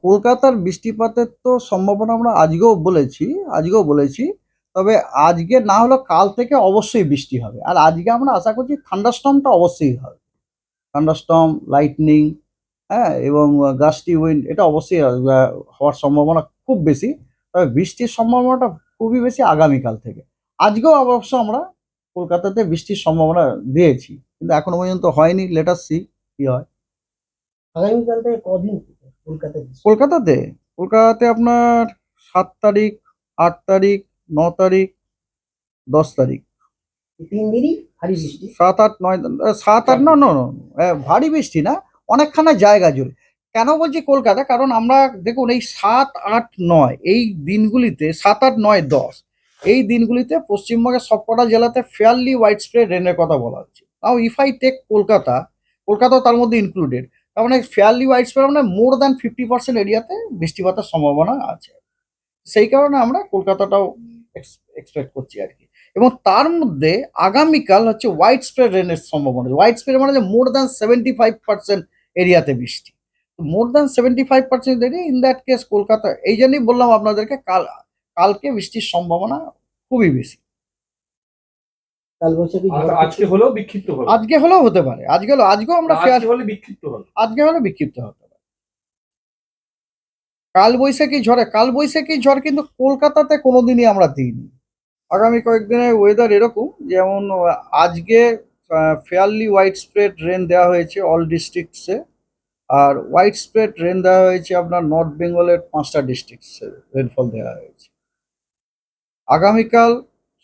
কলকাতার বৃষ্টিপাতের তো সম্ভাবনা আমরা আজকেও বলেছি। তবে আজকে না হলেও কাল থেকে অবশ্যই বৃষ্টি হবে। আর আজকে আমরা আশা করছি থান্ডারস্টর্মটা অবশ্যই হবে। থান্ডারস্টর্ম, লাইটনিং, হ্যাঁ? এবং গাস্টি উইন্ড এটা অবশ্যই হওয়ার সম্ভাবনা খুব বেশি। তবে বৃষ্টির সম্ভাবনাটা খুবই বেশি আগামীকাল থেকে। আজকেও অবশ্য আমরা কলকাতাতে বৃষ্টির সম্ভাবনা দিয়েছি। কিন্তু এখনো পর্যন্ত হয়নি। লেট আস সি কি হয়। আগামীকাল থেকে কদিন কলকাতায় বৃষ্টি? কলকাতাতে কলকাতাতে আপনার ৭ তারিখ, ৮ তারিখ, ৯ তারিখ, ১০ তারিখ। এই ৩ দিনই ভারী বৃষ্টি। ৭, ৮, ৯, ৭, ৮, না, না, না, ভারী বৃষ্টি না, অনেকখানা জায়গা জুড়ে। কেন বলছি কলকাতা? কারণ আমরা দেখুন এই ৭, ৮, ৯ এই দিনগুলিতে ৭, ৮, ৯, ১০ এই দিনগুলিতে পশ্চিমবঙ্গের সবকটা জেলাতে ফেয়ারলি ওয়াইড স্প্রেড রেনের কথা বলা হচ্ছে। Now if I take Kolkata, কলকাতাও তার মধ্যে ইনক্লুডেড। তার মানে ফেয়ারলি ওয়াইড স্প্রেড মানে মোর দ্যান 50% এরিয়াতে বৃষ্টিপাতের সম্ভাবনা আছে। সেই কারণে আমরা কলকাতাটাও এক্সপেক্ট করছি আর কি। এবং তার মধ্যে আগামীকাল হচ্ছে হোয়াইট স্প্রেড রেনের সম্ভাবনা। হোয়াইট স্প্রেড মানে যে মোর দ্যান 75% এরিয়াতে বৃষ্টি। More than 75% area, in that case Kolkata, এই জন্যই বললাম আপনাদেরকে কালকে বৃষ্টির সম্ভাবনা খুবই বেশি। কাল বৈশাখী ঝড় আজকে হলেও বিক্ষিপ্ত হলো, আজকে হলেও হতে পারে, আজকেও আমরা আজকে হলে বিক্ষিপ্ত হলো। আজকে হলে বিক্ষিপ্ত হতে পারে। কাল বৈশাখী ঝড় কিন্তু কলকাতাতে কোনোদিনই আমরা দিইনি। আগামী কয়েকদিনের ওয়েদার এরকম, যেমন আজকে ফেয়ারলি ওয়াইড স্প্রেড রেন দেওয়া হয়েছে অল ডিস্ট্রিক্টসে। আর ওয়াইড স্প্রেড রেন দেওয়া হয়েছে আপনার নর্থ বেঙ্গলের 5টা ডিস্ট্রিক্টসে রেনফল দেওয়া হয়েছে। আগামীকাল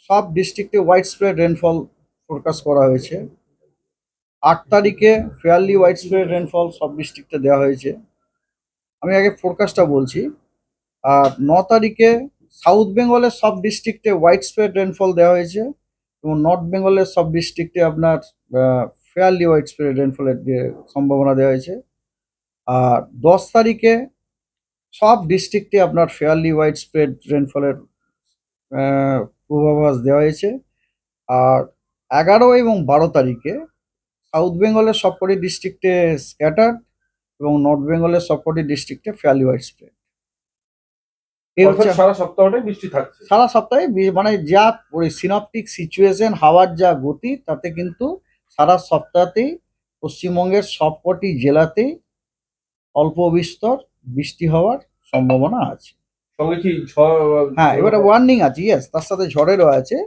সব ডিস্ট্রিক্টে ওয়াইড স্প্রেড রেনফল ফোরকাস্ট করা হয়েছে। 8 তারিখে ফেয়ারলি ওয়াইড স্প্রেড রেনফল সব ডিস্ট্রিক্টে দেওয়া হয়েছে। আমি আগে ফোরকাস্টটা বলছি। আর 9 তারিখে সাউথ বেঙ্গলের সব ডিস্ট্রিক্টে হোয়াইট স্প্রেড রেনফল দেওয়া হয়েছে এবং নর্থ বেঙ্গলের সব ডিস্ট্রিক্টে আপনার ফেয়ারলি হোয়াইট স্প্রেড রেনফলের সম্ভাবনা দেওয়া হয়েছে। আর 10 তারিখে সব ডিস্ট্রিক্টে আপনার ফেয়ারলি হোয়াইট স্প্রেড রেনফলের পূর্বাভাস দেওয়া হয়েছে। আর 11 এবং 12 তারিখে সাউথ বেঙ্গলের সবকটি ডিস্ট্রিক্টে স্ক্যাটার্ড এবং নর্থ বেঙ্গলের সবকটি ডিস্ট্রিক্টে ফেয়ারলি হোয়াইট স্প্রেড। এই অর্থাৎ হচ্ছে সারা সপ্তাহটাই বৃষ্টি থাকছে। সারা সপ্তাহে মানে যা ওই সিনপটিক সিচুয়েশন, হাওয়ার যা গতি, তাতে কিন্তু সারা সপ্তাহতেই পশ্চিমবঙ্গের সবকটি জেলাতেই অল্প বিস্তর বৃষ্টি হওয়ার সম্ভাবনা আছে। সঙ্গে কি ঝড়? হ্যাঁ, এবারে ওয়ার্নিং আছে, ইয়েস, তার সাথে ঝড়েরও আছে।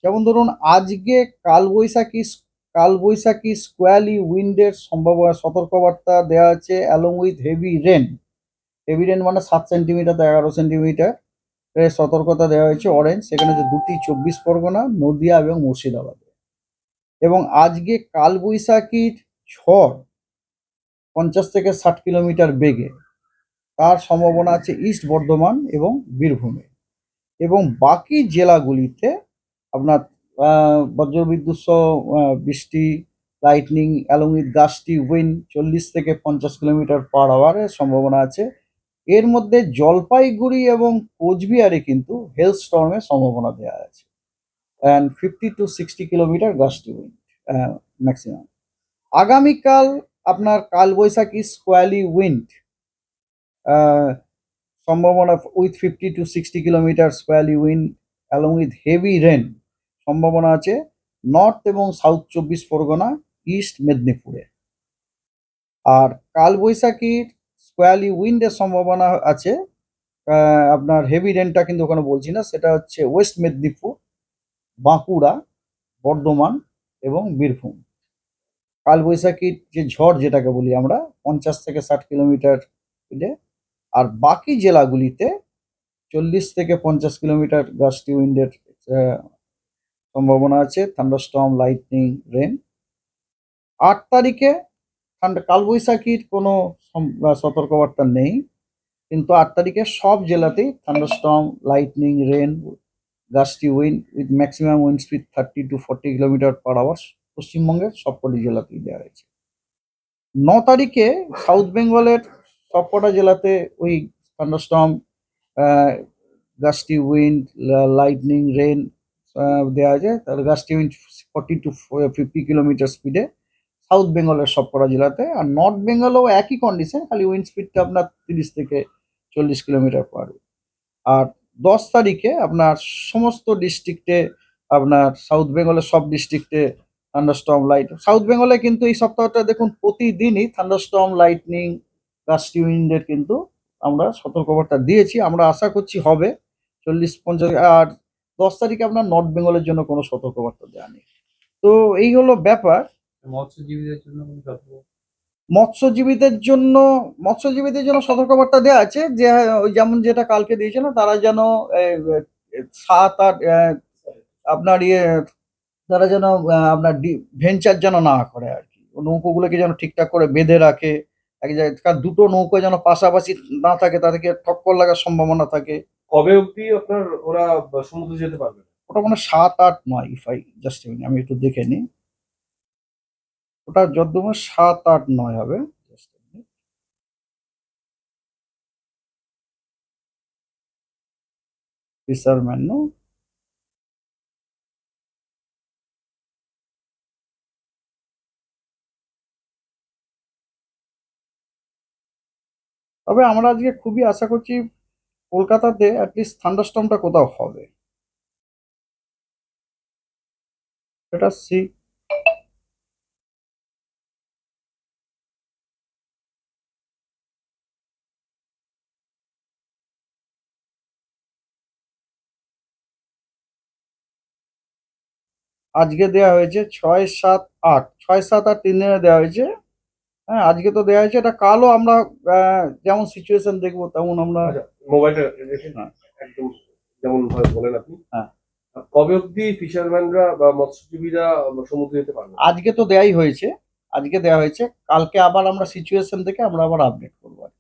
যেমন ধরুন আজকে কালবৈশাখী স্কোয়ালি উইন্ডের সম্ভাবনা সতর্কবার্তা দেওয়া আছে along with heavy rain. Heavy rain মানে 7 সেন্টিমিটার থেকে 11 সেন্টিমিটার এর সতর্কতা দেওয়া হয়েছে অরেঞ্জ। সেখানে যে দুটি 24 পরগনা, নদিয়া এবং মুর্শিদাবাদে। এবং আজকে কালবৈশাখীর ঝড় 50 থেকে 60 কিলোমিটার বেগে, তার সম্ভাবনা আছে ইস্ট বর্ধমান এবং বীরভূমে। এবং বাকি জেলাগুলিতে আপনার বজ্রবিদ্যুৎ সহ বৃষ্টি, lightning along with gusty wind 40 থেকে 50 কিলোমিটার/আওয়ারের সম্ভাবনা আছে। এর মধ্যে জলপাইগুড়ি এবং কোচবিহারে কিন্তু হেল স্টর্মের সম্ভাবনা দেওয়া আছে। And 50 to 60 kilometre gusty wind maximum. আগামীকাল আপনার কালবৈশাখী স্কোয়ালি উইন্ড সম্ভাবনা with 50 to 60 kilometre squally wind along with heavy rain সম্ভাবনা আছে নর্থ এবং সাউথ 24 পরগনা, ইস্ট মেদিনীপুরে। আর কালবৈশাখীর স্কোয়ালি উইন্ডের সম্ভাবনা আছে আপনার হেভি রেনটা কিন্তু ওখানে বলছি না, সেটা হচ্ছে ওয়েস্ট মেদিনীপুর, বাঁকুড়া, বর্ধমান এবং বীরভূম। কালবৈশাখীর যে ঝড় যেটাকে বলি আমরা 50 থেকে 60 কিলোমিটার স্পিডে। আর বাকি জেলাগুলিতে 40 থেকে 50 কিলোমিটার গাস্টি উইন্ডের সম্ভাবনা আছে, থান্ডারস্টর্ম, লাইটনিং, রেন। 8 তারিখে কালবৈশাখীর কোনো সতর্কবার্তা নেই, কিন্তু 8 তারিখে সব জেলাতেই thunderstorm, lightning, rain, gusty wind with maximum wind speed 30 to 40 kilometre per hour পশ্চিমবঙ্গের সবকটি জেলাতেই দেওয়া হয়েছে। 9 তারিখে সাউথ বেঙ্গলের সবকটা জেলাতে ওই thunderstorm, gusty wind, lightning, rain দেওয়া আছে। তাহলে গাস্টি উইন্ড 40 to 50 কিলোমিটার স্পিডে সাউথ বেঙ্গলের সবকটা জেলাতে। আর নর্থ বেঙ্গলেও একই কন্ডিশন, খালি উইন্ড স্পিডটা আপনার 30 থেকে 40 কিলোমিটার/আওয়ার। আর 10 তারিখে আপনার সমস্ত ডিস্ট্রিক্টে, আপনার সাউথ বেঙ্গলের সব ডিস্ট্রিক্টে থান্ডারস্টর্ম লাইট। সাউথ বেঙ্গলে কিন্তু এই সপ্তাহটা দেখুন প্রতিদিনই থান্ডারস্টর্ম, লাইটনিং, গাস্টি উইন্ডের কিন্তু আমরা সতর্কবার্তা দিয়েছি। আমরা আশা করছি হবে 40-50। আর 10 তারিখে আপনার নর্থ বেঙ্গলের জন্য কোনো সতর্কবার্তা দেওয়া নেই। তো এই হলো ব্যাপার। মৎস্যজীবীদের জন্য কোনো সতর্ক- মৎস্যজীবীদের জন্য সতর্কবার্তা দেওয়া আছে যে ওই যেমন যেটা কালকে দিয়েছে না, তারা যেন 7-8 আপনার তারা যেন আপনার ভেঞ্চার যেন না করে আর কি। ও নৌকোগুলোকে যেন ঠিকঠাক করে বেঁধে রাখে এক জায়গায়, কারণ দুটো নৌকো যেন পাশাপাশি না থাকে, তাদেরকে ঠক্কর লাগার সম্ভাবনা থাকে। কবে অবধি আপনার ওরা সমুদ্রে যেতে পারবে? ওটা মানে 7-8-9, ইফ আই জাস্ট, আমি একটু দেখে নিই। ওটা যদ্দূর 7-8-9 হবে। Just a minute. Fisherman, no? তবে আমরা আজকে খুবই আশা করছি কলকাতাতে অ্যাটলিস্ট থান্ডারস্টর্মটা কোথাও হবে। এটা সি। আজকে দেওয়া হয়েছে 6-7-8, 6-7 আর 3 দিনে দেওয়া হয়েছে। হ্যাঁ, আজকে তো দেওয়া হয়েছে। এটা কালও আমরা যেমন সিচুয়েশন দেখবো তেমন আমরা। আচ্ছা, মোবাইলটা রেখে হ্যাঁ। একদম যেমন ভাবে বলেন আপনি। হ্যাঁ। কবে অবধি ফিশারম্যানরা বা মৎস্যজীবীরা সমুদ্রে যেতে পারবে? আজকে তো দেওয়াই হয়েছে, আজকে দেওয়া হয়েছে। কালকে আবার আমরা সিচুয়েশন দেখে আমরা আবার আপডেট করবো আর কি।